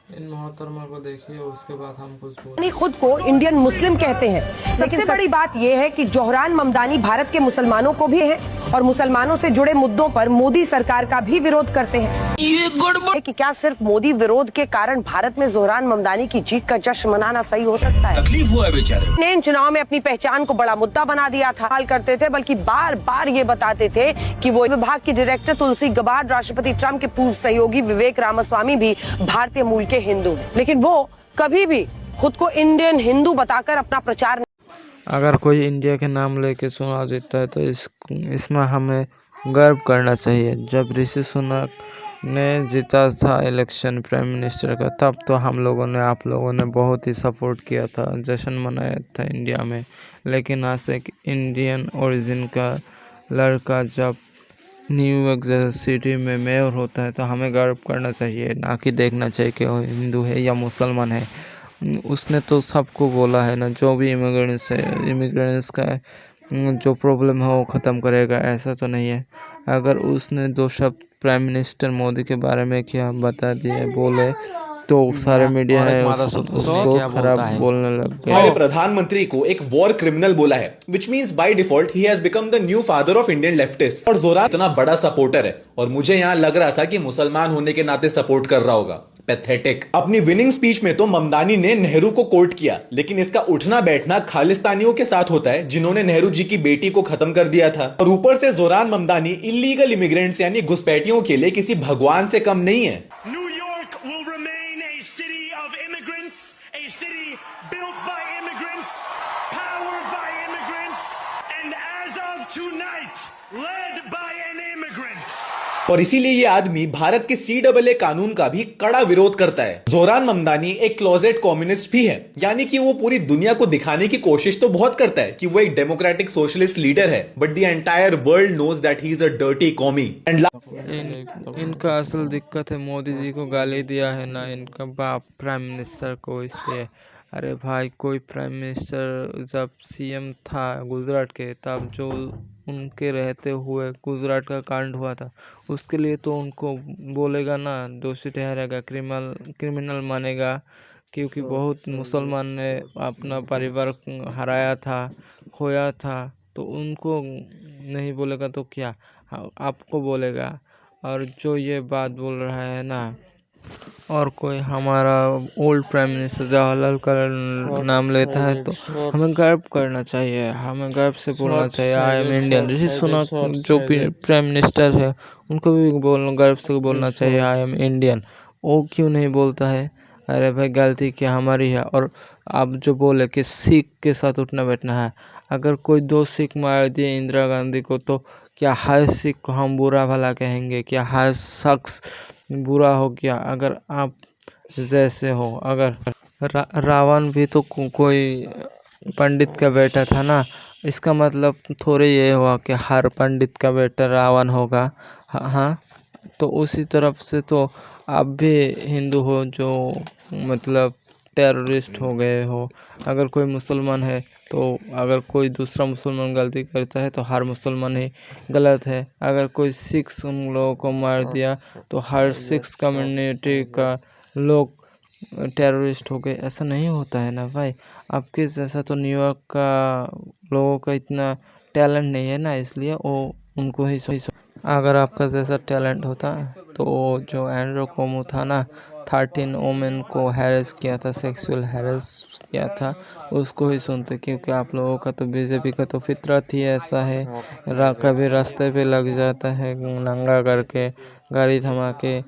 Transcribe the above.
इन मोहतरमा को देखिए, उसके बाद हम कुछ बोल। खुद को इंडियन मुस्लिम कहते हैं। सबसे बड़ी बात यह है कि जोहरान ममदानी भारत के मुसलमानों को भी है और मुसलमानों से जुड़े मुद्दों पर मोदी सरकार का भी विरोध करते हैं। ये गड़बड़ कि क्या सिर्फ मोदी विरोध के कारण भारत में जोहरान ममदानी की जीत का जश्न मनाना सही हो सकता है? तकलीफ हुआ है बेचारे ने इन चुनाव में अपनी पहचान को बड़ा मुद्दा बना दिया था। हाल करते थे, बल्कि बार बार ये बताते थे कि वो विभाग की डायरेक्टर तुलसी गबार्ड राष्ट्रपति ट्रंप के पूर्व सहयोगी विवेक रामास्वामी भी भारतीय मूल के हिंदू हैं, लेकिन वो कभी भी खुद को इंडियन हिंदू बताकर अपना प्रचार। अगर कोई इंडिया के नाम लेके चुनाव जीतता है तो इसमें हमें गर्व करना चाहिए। जब ऋषि सुनक ने जीता था इलेक्शन प्राइम मिनिस्टर का, तब तो हम लोगों ने, आप लोगों ने बहुत ही सपोर्ट किया था, जश्न मनाया था इंडिया में। लेकिन आज एक इंडियन ओरिजिन का लड़का जब न्यूयॉर्क जैसे सिटी में मेयर होता है तो हमें गर्व करना चाहिए, ना कि देखना चाहिए कि वो हिंदू है या मुसलमान है। उसने तो सबको बोला है ना, जो भी इमिग्रेंट्स का जो प्रॉब्लम है वो ख़त्म करेगा, ऐसा तो नहीं है। अगर उसने दो शब्द प्राइम मिनिस्टर मोदी के बारे में क्या बता दिए बोले तो सारे मीडिया है उसको खराब बोलने लग गए। हमारे प्रधानमंत्री को एक वॉर क्रिमिनल बोला है, which means by default he has become the new father of Indian leftist. और जोरा इतना बड़ा सपोर्टर है और मुझे यहां लग रहा था कि मुसलमान होने के नाते सपोर्ट कर रहा होगा। पैथेटिक। अपनी विनिंग स्पीच में तो ममदानी ने नेहरू को कोट किया, लेकिन इसका उठना बैठना खालिस्तानियों के साथ होता है जिन्होंने नेहरू जी की बेटी को खत्म कर दिया था। और ऊपर से जोरान ममदानी इलीगल इमिग्रेंट्स यानी घुसपैठियों के लिए किसी भगवान से कम नहीं है। A city built by immigrants, powered by immigrants, and as of tonight, led by an immigrant. और इसीलिए ये आदमी भारत के CAA कानून का भी कड़ा विरोध करता है। जोरान ममदानी एक क्लोजेट कम्युनिस्ट भी है, यानी कि वो पूरी दुनिया को दिखाने की कोशिश तो बहुत करता है कि वो एक डेमोक्रेटिक सोशलिस्ट लीडर है, but the entire world knows that he is a dirty commie. And इनका असल दिक्कत है मोदी जी को गाली दिया है ना, इनका बाप प्राइम मिनिस्टर को, इसलिए। अरे भाई, कोई प्राइम मिनिस्टर जब CM था गुजरात के, तब जो उनके रहते हुए गुजरात का कांड हुआ था, उसके लिए तो उनको बोलेगा ना, दोषी ठहरेगा, क्रिमिनल मानेगा, क्योंकि बहुत मुसलमान ने अपना परिवार हराया था, खोया था, तो उनको नहीं बोलेगा तो क्या आपको बोलेगा। और जो ये बात बोल रहा है ना, और कोई हमारा ओल्ड प्राइम मिनिस्टर जवाहरलाल का नाम लेता है तो हमें गर्व करना चाहिए, हमें गर्व से बोलना चाहिए I am Indian. Rishi Sunak जो प्राइम मिनिस्टर है उनको भी गर्व से बोलना चाहिए आई एम इंडियन। वो क्यों नहीं बोलता है? अरे भाई, गलती क्या हमारी है। और आप जो बोले कि सिख के साथ उठना बैठना है, अगर कोई 2 सिख मार दिए इंदिरा गांधी को तो क्या हर सिख को हम बुरा भला कहेंगे? क्या हर शख्स बुरा हो गया? अगर आप जैसे हो, अगर रावण भी तो कोई पंडित का बेटा था ना, इसका मतलब थोड़े ये हुआ कि हर पंडित का बेटा रावण होगा। हाँ, तो उसी तरफ से तो आप भी हिंदू हो जो मतलब टेररिस्ट हो गए हो। अगर कोई मुसलमान है तो अगर कोई दूसरा मुसलमान गलती करता है तो हर मुसलमान ही गलत है। अगर कोई सिख्स उन लोगों को मार दिया तो हर सिख्स कम्युनिटी का लोग टेररिस्ट हो गए, ऐसा नहीं होता है ना भाई। आपके जैसा तो न्यूयॉर्क का लोगों का इतना टैलेंट नहीं है ना, इसलिए वो उनको ही अगर आपका जैसा टैलेंट होता तो जो एंड्रो कोमो था ना, 13 वोमेन को हैरेस किया था, सेक्सुअल हैरेस किया था, उसको ही सुनते। क्योंकि आप लोगों का तो बीजेपी का तो फितरत ही ऐसा है, कभी रास्ते पे लग जाता है नंगा करके, गाड़ी थमा के।